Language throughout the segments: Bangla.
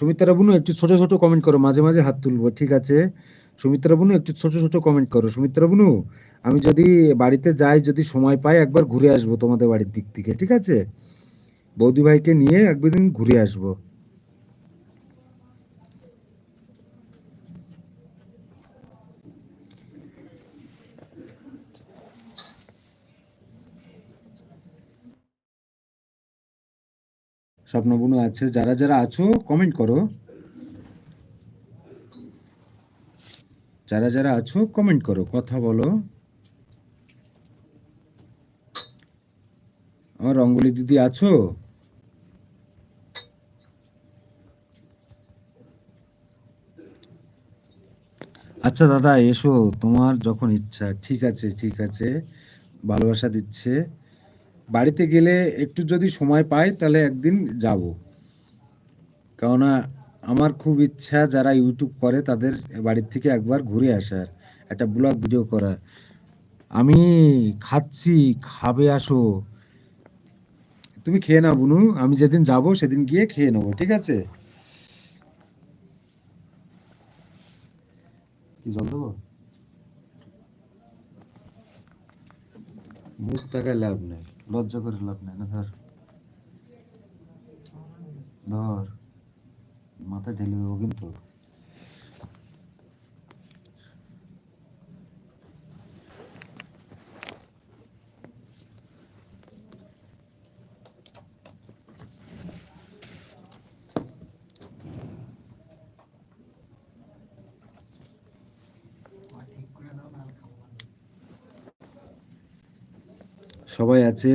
সুমিত্রা বুনু একটু ছোট ছোট কমেন্ট করো, মাঝে মাঝে হাত তুলবো, ঠিক আছে? সুমিত্রা বুনু একটু ছোট ছোট কমেন্ট করো। সুমিত্রা বুনু, আমি যদি বাড়িতে যাই, যদি সময় পাই, একবার ঘুরে আসবো তোমাদের বাড়ির দিক থেকে, ঠিক আছে? বৌদি ভাইকে নিয়ে একদিন ঘুরে আসবো। স্বপ্ন বুনু আছে, যারা যারা আছো কমেন্ট করো, যারা যারা আছো কমেন্ট করো, কথা বলো। আমার রঙ্গলি দিদি আছো? আচ্ছা দাদা এসো, তোমার যখন ইচ্ছা, ঠিক আছে ঠিক আছে, ভালোবাসা দিচ্ছে। বাড়িতে গেলে একটু যদি সময় পাই তাহলে একদিন যাব, কেননা আমার খুব ইচ্ছা যারা ইউটিউব করে তাদের বাড়ির থেকে একবার ঘুরে আসার, একটা ব্লগ ভিডিও করার। আমি খাচ্ছি, খাবে আসো। তুমি খেয়ে নাও বুনু, আমি যেদিন যাব সেদিন গিয়ে খেয়ে নেবো, ঠিক আছে? কি জল দেবো? মুখ টাকায় লাভ নেই, লজ্জা করে লাভ নেই, না ধর, ধর, মাথায় ঢেলে দেবো কিন্তু। সবাই আছে।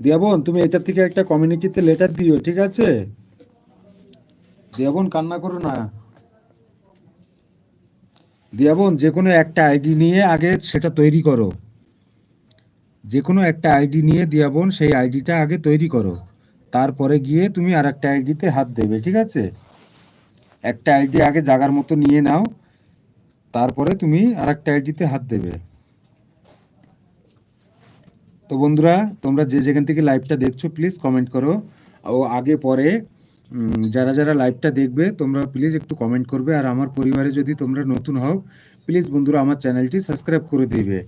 দিয়া বোন, তুমি এটার থেকে একটা কমিউনিটিতে লেটার দিও, ঠিক আছে? দিয়া বোন কান্না করো না। দিয়া বোন, যে কোনো একটা আইডি নিয়ে আগে সেটা তৈরি করো, যে কোনো একটা আইডি নিয়ে দিয়া বোন সেই আইডিটা আগে তৈরি করো, তারপরে গিয়ে তুমি আর একটা আইডিতে হাত দেবে, ঠিক আছে? একটা আইডি আগে জাগার মতো নিয়ে নাও, তারপরে তুমি আর একটা আইডিতে হাত দেবে। তো বন্ধুরা, তোমরা যে যেখান থেকে লাইভটা দেখছো প্লিজ কমেন্ট করো, ও আগে পরে যারা যারা লাইভটা দেখবে তোমরা প্লিজ একটু কমেন্ট করবে। আর আমার পরিবারে যদি তোমরা নতুন হও, প্লিজ বন্ধুরা আমার চ্যানেলটি সাবস্ক্রাইব করে দিবে।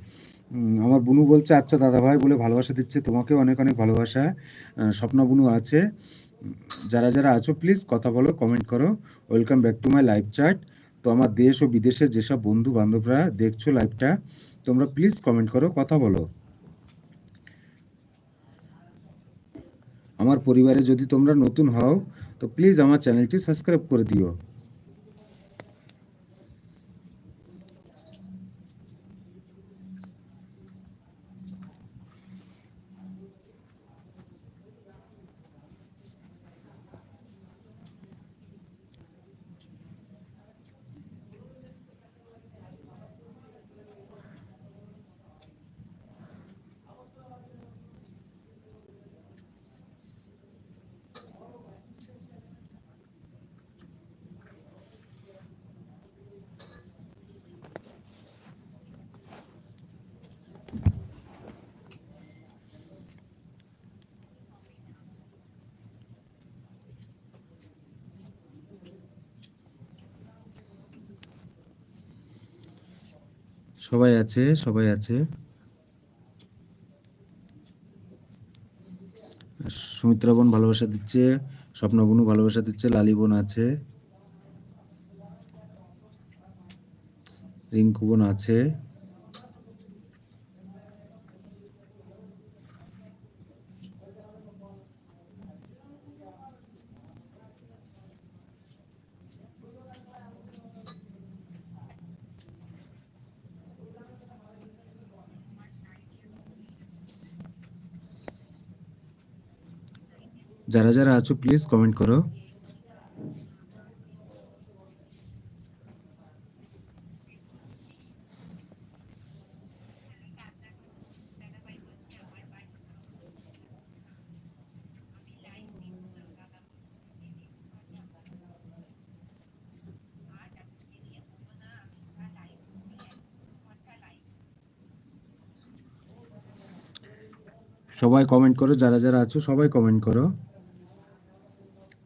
আমার বুনু বলছে আচ্ছা দাদা ভাই বলে ভালোবাসা দিচ্ছে, তোমাকে অনেক অনেক ভালোবাসা। স্বপ্না বুনু আছে। যারা যারা আছো প্লিজ কথা বলো, কমেন্ট করো। Welcome back to my live chat. তো আমার দেশ ও বিদেশের যেসব বন্ধু বান্ধবরা দেখছো লাইভটা, তোমরা প্লিজ কমেন্ট করো, কথা বলো। আমার পরিবারে যদি তোমরা নতুন হও তো প্লিজ আমার চ্যানেলটি সাবস্ক্রাইব করে দিও। সবাই আছে, সবাই আছে। সুমিত্রা বোন ভালোবাসা দিচ্ছে, স্বপ্ন বোনও ভালোবাসা দিচ্ছে, লালি বোন আছে, রিঙ্কু বোন আছে। যারা যারা আছো প্লিজ কমেন্ট করো। সবাই কমেন্ট করো, যারা যারা আছো সবাই কমেন্ট করো।